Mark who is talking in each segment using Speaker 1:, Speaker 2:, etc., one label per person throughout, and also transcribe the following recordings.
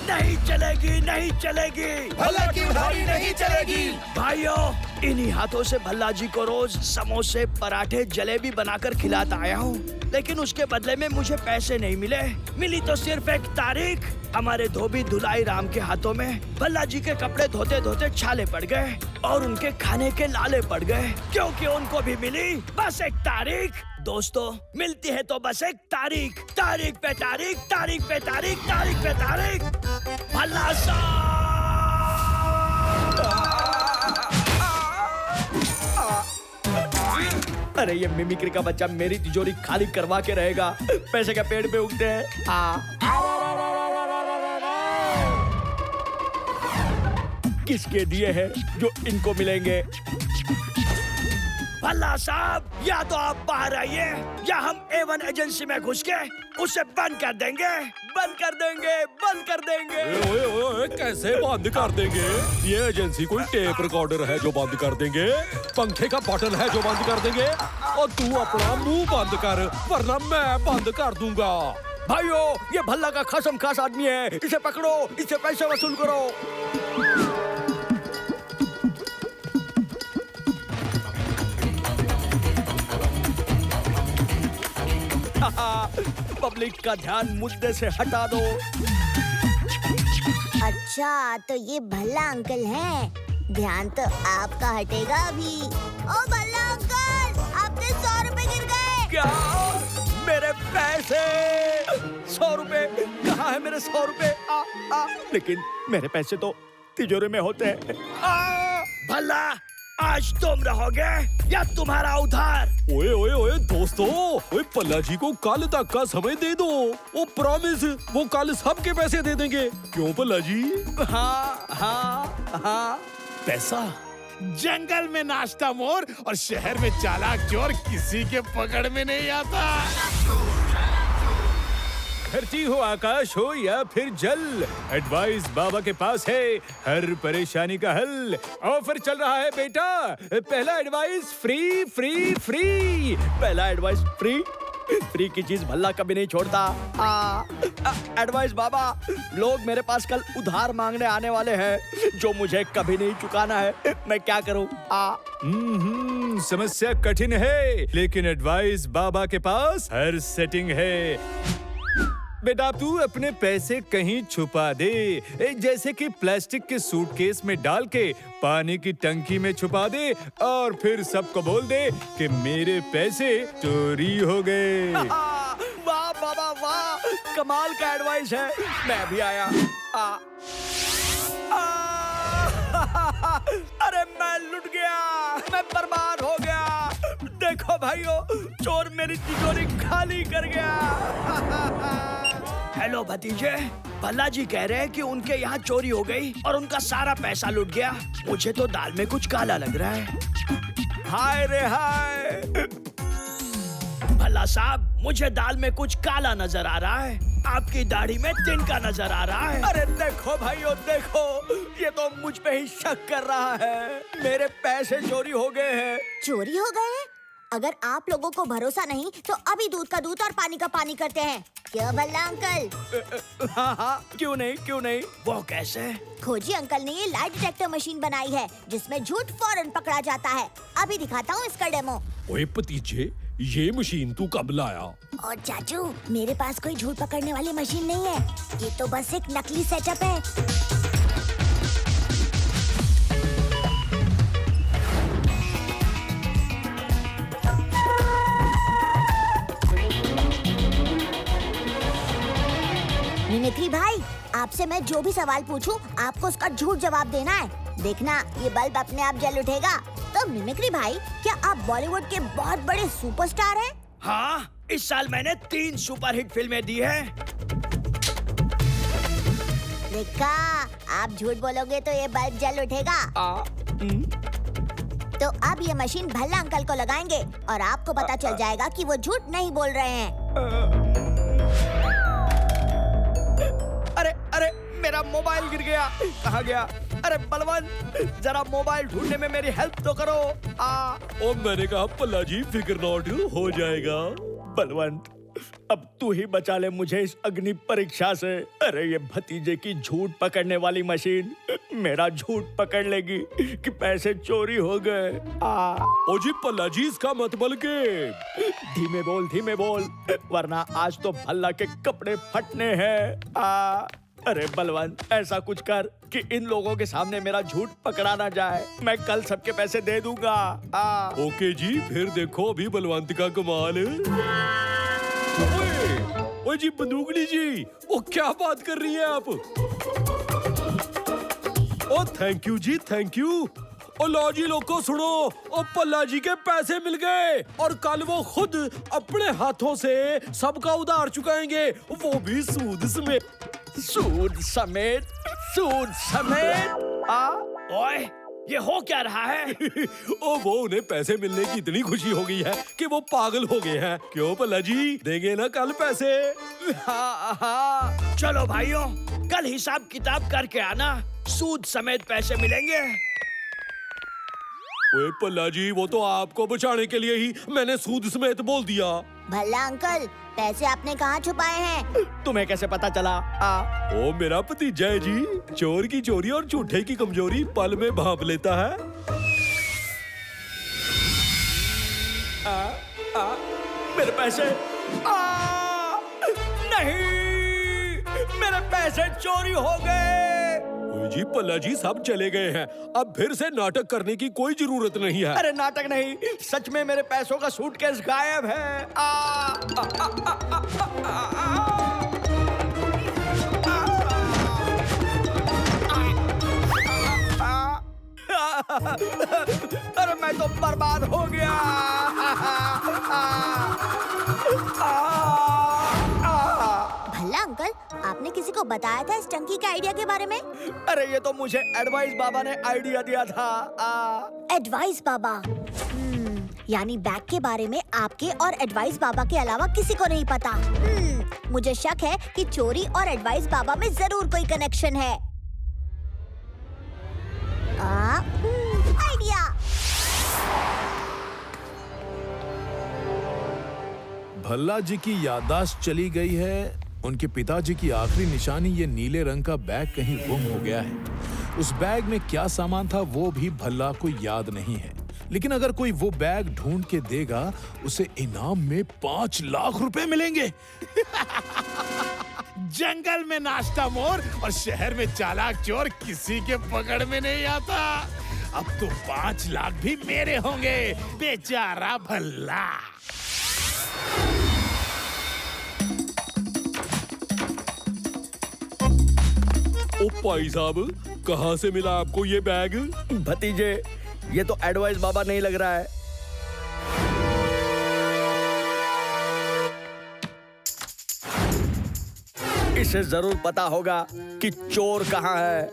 Speaker 1: नहीं चलेगी, नहीं चलेगी।
Speaker 2: भल्ला की उधारी नहीं चलेगी।
Speaker 1: भाइयों, इन्हीं हाथों से भल्ला जी को रोज समोसे, पराठे, जलेबी बनाकर खिलाता आया हूँ, लेकिन उसके बदले में मुझे पैसे नहीं मिले। मिली तो सिर्फ एक तारीख। हमारे धोबी धुलाई राम के हाथों में भल्ला जी के कपड़े धोते धोते छाले पड़ गए और उनके खाने के लाले पड़ गए, क्योंकि उनको भी मिली बस एक तारीख। दोस्तों, मिलती है तो बस एक तारीख, तारीख पे तारीख, तारीख पे तारीख, तारीख पे तारीख। भल्ला साहब! अरे ये मिमिक्री का बच्चा मेरी तिजोरी खाली करवा के रहेगा। पैसे क्या पेड़ पे उगते हैं? किसके दिए हैं जो इनको मिलेंगे? भल्ला साहब, या तो आप बाहर आइए या हम A1 एजेंसी में घुस के उसे बंद कर देंगे, बंद कर देंगे, बंद कर देंगे।
Speaker 3: ओए ओए ओए, कैसे बंद कर देंगे? ये एजेंसी कोई टेप रिकॉर्डर है जो बंद कर देंगे? पंखे का बटन है जो बंद कर देंगे? और तू अपना मुंह बंद कर, वरना मैं बंद कर दूंगा।
Speaker 1: भाइयों, ये भल्ला का खसम खास आदमी है, इसे पकड़ो, इससे पैसे वसूल करो। पब्लिक का ध्यान मुद्दे से हटा दो।
Speaker 4: अच्छा, तो ये भल्ला अंकल हैं। ध्यान तो आपका हटेगा अभी। ओ भल्ला अंकल, आपके 100 रुपए गिर गए।
Speaker 1: क्या? मेरे पैसे? 100 रुपए? कहाँ है मेरे 100 रुपए? लेकिन मेरे पैसे तो तिजोरी में होते हैं। भल्ला, आज तुम रहोगे या तुम्हारा उधार?
Speaker 3: ओए ओए ओए दोस्तों, ओए भल्ला जी को कल तक का समय दे दो। वो प्रॉमिस, वो कल सबके पैसे दे देंगे। क्यों भल्ला जी?
Speaker 1: हाँ हाँ हाँ।
Speaker 2: पैसा जंगल में नाश्ता मोर और शहर में चालाक चोर किसी के पकड़ में नहीं आता।
Speaker 3: धरती हो, आकाश हो या फिर जल, एडवाइस बाबा के पास है हर परेशानी का हल। ऑफर चल रहा है बेटा, पहला एडवाइस फ्री फ्री फ्री।
Speaker 1: पहला एडवाइस फ्री? फ्री की चीज भल्ला कभी नहीं छोड़ता। एडवाइस बाबा, लोग मेरे पास कल उधार मांगने आने वाले हैं जो मुझे कभी नहीं चुकाना है। मैं क्या करूं?
Speaker 3: समस्या कठिन है, लेकिन एडवाइस बाबा के पास हर सेटिंग है। बेटा, तू अपने पैसे कहीं छुपा दे, जैसे कि प्लास्टिक के सूटकेस में डाल के पानी की टंकी में छुपा दे और फिर सबको बोल दे कि मेरे पैसे चोरी हो गए।
Speaker 1: वाह बाबा वाह, कमाल का एडवाइस है। मैं भी आया। अरे मैं लुट गया, मैं बर्बाद हो गया। देखो भाइयों, चोर मेरी तिजोरी खाली कर गया। हेलो भतीजे, भल्ला जी कह रहे हैं कि उनके यहाँ चोरी हो गई और उनका सारा पैसा लुट गया। मुझे तो दाल में कुछ काला लग रहा है। हाय रे हाय। भल्ला साहब, मुझे दाल में कुछ काला नजर आ रहा है। आपकी दाढ़ी में तिनका नजर आ रहा है। अरे देखो भाइयों, देखो, ये तो मुझ पे ही शक कर रहा है। मेरे पैसे चोरी हो गए हैं।
Speaker 4: चोरी हो गए? अगर आप लोगों को भरोसा नहीं तो अभी दूध का दूध और पानी का पानी करते हैं। क्यों भल्ला अंकल?
Speaker 1: हाँ हाँ, क्यों नहीं, क्यों नहीं। वो कैसे?
Speaker 4: खोजी अंकल ने ये लाई डिटेक्टर मशीन बनाई है जिसमें झूठ फौरन पकड़ा जाता है। अभी दिखाता हूँ इसका डेमो।
Speaker 3: ओए भतीजे, ये मशीन तू कब लाया?
Speaker 4: और चाचू, मेरे पास कोई झूठ पकड़ने वाली मशीन नहीं है, ये तो बस एक नकली सेटअप है। मिमिक्री भाई, आपसे मैं जो भी सवाल पूछूं, आपको उसका झूठ जवाब देना है। देखना, ये बल्ब अपने आप जल उठेगा। तो मिमिक्री भाई, क्या आप बॉलीवुड के बहुत बड़े सुपरस्टार हैं?
Speaker 1: हाँ, इस साल मैंने 3 सुपरहिट फिल्में दी हैं।
Speaker 4: देखा, आप झूठ बोलोगे तो ये बल्ब जल उठेगा। तो अब ये मशीन भल्ला अंकल को लगाएंगे और आपको पता चल जाएगा कि वो झूठ नहीं बोल रहे हैं।
Speaker 1: अरे अरे, मेरा मोबाइल गिर गया। कहाँ गया? अरे बलवन, जरा मोबाइल ढूंढने में मेरी हेल्प तो करो।
Speaker 3: ओ मैंने कहा भल्ला जी, फिक्र नॉट, हो जाएगा।
Speaker 1: बलवंत, अब तू ही बचा ले मुझे इस अग्नि परीक्षा से। अरे ये भतीजे की झूठ पकड़ने वाली मशीन मेरा झूठ पकड़ लेगी कि पैसे चोरी हो गए।
Speaker 5: ओ जी पल्ला जी, इसका मत बल के।
Speaker 1: धीमे बोल वरना आज तो भल्ला के कपड़े फटने हैं। अरे बलवंत, ऐसा कुछ कर कि इन लोगों के सामने मेरा झूठ पकड़ा ना जाए। मैं कल सबके पैसे दे दूंगा।
Speaker 5: ओके जी, फिर देखो अभी बलवंत का कमाल। ओए जी बंदूकड़ी जी, ओ क्या बात कर रही हैं आप? ओ थैंक यू जी, थैंक यू। ओ लो जी लोगों सुनो, ओ पल्ला जी के पैसे मिल गए और कल वो खुद अपने हाथों से सबका उधार चुकाएंगे, वो भी सूद समेत।
Speaker 1: सूद समेत? ओए, ये हो क्या रहा है?
Speaker 5: ओ वो उन्हें पैसे मिलने की इतनी खुशी हो गई है कि वो पागल हो गए हैं। क्यों पल्ला जी, देंगे ना कल पैसे?
Speaker 1: हाँ। चलो भाइयों, कल हिसाब किताब करके आना, सूद समेत पैसे मिलेंगे।
Speaker 5: ओए पल्ला जी, वो तो आपको बचाने के लिए ही मैंने सूद समेत बोल दिया।
Speaker 4: भल्ला अंकल, पैसे आपने कहाँ छुपाए हैं?
Speaker 1: तुम्हें कैसे पता चला?
Speaker 5: ओ मेरा भतीजा है जी, चोर की चोरी और झूठे की कमजोरी पल में भांप लेता है।
Speaker 1: मेरे पैसे! नहीं, मेरे पैसे चोरी हो गए।
Speaker 5: ओए जी पल्ला जी, सब चले गए हैं, अब फिर से नाटक करने की कोई जरूरत नहीं है।
Speaker 1: अरे नाटक नहीं, सच में मेरे पैसों का सूटकेस गायब है। अरे मैं तो बर्बाद हो गया।
Speaker 4: भल्ला अंकल, आपने किसी को बताया था इस टंकी के आइडिया के बारे में?
Speaker 1: अरे ये तो मुझे एडवाइस बाबा ने आइडिया दिया था।
Speaker 4: एडवाइस बाबा? यानी बैग के बारे में आपके और एडवाइस बाबा के अलावा किसी को नहीं पता। मुझे शक है कि चोरी और एडवाइस बाबा में जरूर कोई कनेक्शन है। आइडिया!
Speaker 2: भल्ला जी की याददाश्त चली गई है। उनके पिताजी की आखिरी निशानी ये नीले रंग का बैग कहीं गुम हो गया है। उस बैग में क्या सामान था वो भी भल्ला को याद नहीं है, लेकिन अगर कोई वो बैग ढूंढ के देगा उसे इनाम में 5 लाख रुपए मिलेंगे। जंगल में नाश्ता मोर और शहर में चालाक चोर किसी के पकड़ में नहीं आता। अब तो 5 लाख भी मेरे होंगे, बेचारा भल्ला।
Speaker 5: ओ भाई साहब, कहाँ से मिला आपको ये बैग?
Speaker 1: भतीजे, ये तो एडवाइस बाबा नहीं लग रहा है। इसे जरूर पता होगा कि चोर कहाँ है।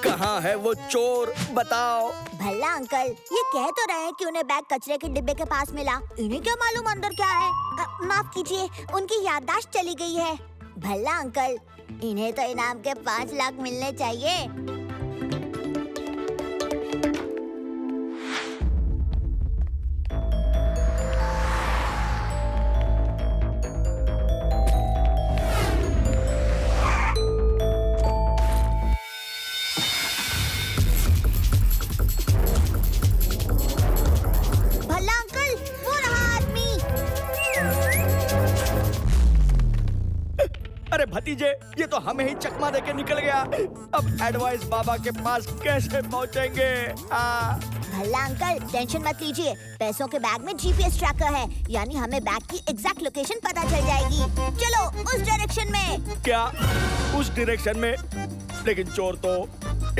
Speaker 1: कहाँ है वो चोर, बताओ।
Speaker 4: भल्ला अंकल, ये कह तो रहे हैं कि उन्हें बैग कचरे के डिब्बे के पास मिला। इन्हें क्या मालूम अंदर क्या है? माफ कीजिए, उनकी याददाश्त चली गई है। भल्ला अंकल, इन्हें तो इनाम के 5 लाख मिलने चाहिए।
Speaker 1: अरे भतीजे, ये तो हमें ही चकमा देके निकल गया। अब एडवाइस बाबा के पास कैसे पहुंचेंगे?
Speaker 4: भल्ला अंकल, टेंशन मत लीजिए, पैसों के बैग में जीपीएस ट्रैकर है, यानी हमें बैग की एग्जैक्ट लोकेशन पता चल जाएगी। चलो उस डायरेक्शन में।
Speaker 1: क्या उस डायरेक्शन में? लेकिन चोर तो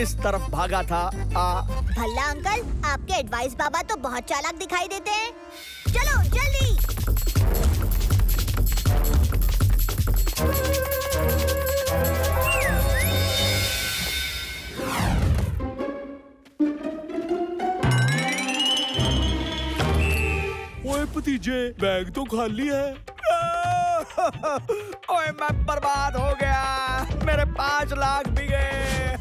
Speaker 1: इस तरफ भागा था।
Speaker 4: भल्ला अंकल, आपके एडवाइस बाबा तो बहुत चालाक दिखाई देते हैं। चलो जल्दी।
Speaker 5: ओए भतीजे, बैग तो खाली है।
Speaker 1: ओए मैं बर्बाद हो गया, मेरे 5 लाख भी गए।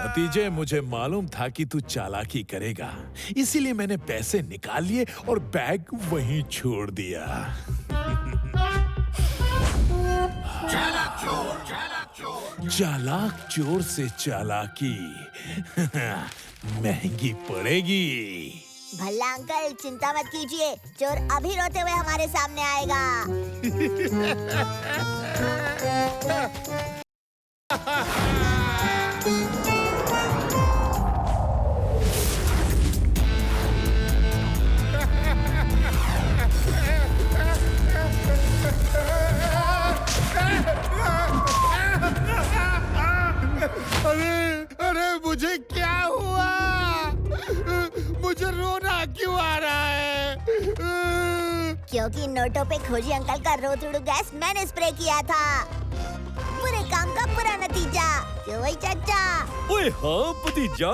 Speaker 2: भतीजे, मुझे मालूम था कि तू चालाकी करेगा, इसीलिए मैंने पैसे निकाल लिए और बैग वहीं छोड़ दिया। चालाक चोर से चालाकी महंगी पड़ेगी।
Speaker 4: भल्ला अंकल चिंता मत कीजिए, चोर अभी रोते हुए हमारे सामने आएगा।
Speaker 6: अरे मुझे क्या हुआ? मुझे रोना क्यों आ रहा है?
Speaker 4: क्योंकि नोटों पे खोजी अंकल का रोतड़ू गैस मैंने स्प्रे किया था। बुरे काम का बुरा नतीजा, क्यों भाई चाचा?
Speaker 5: ओए हाँ भतीजा।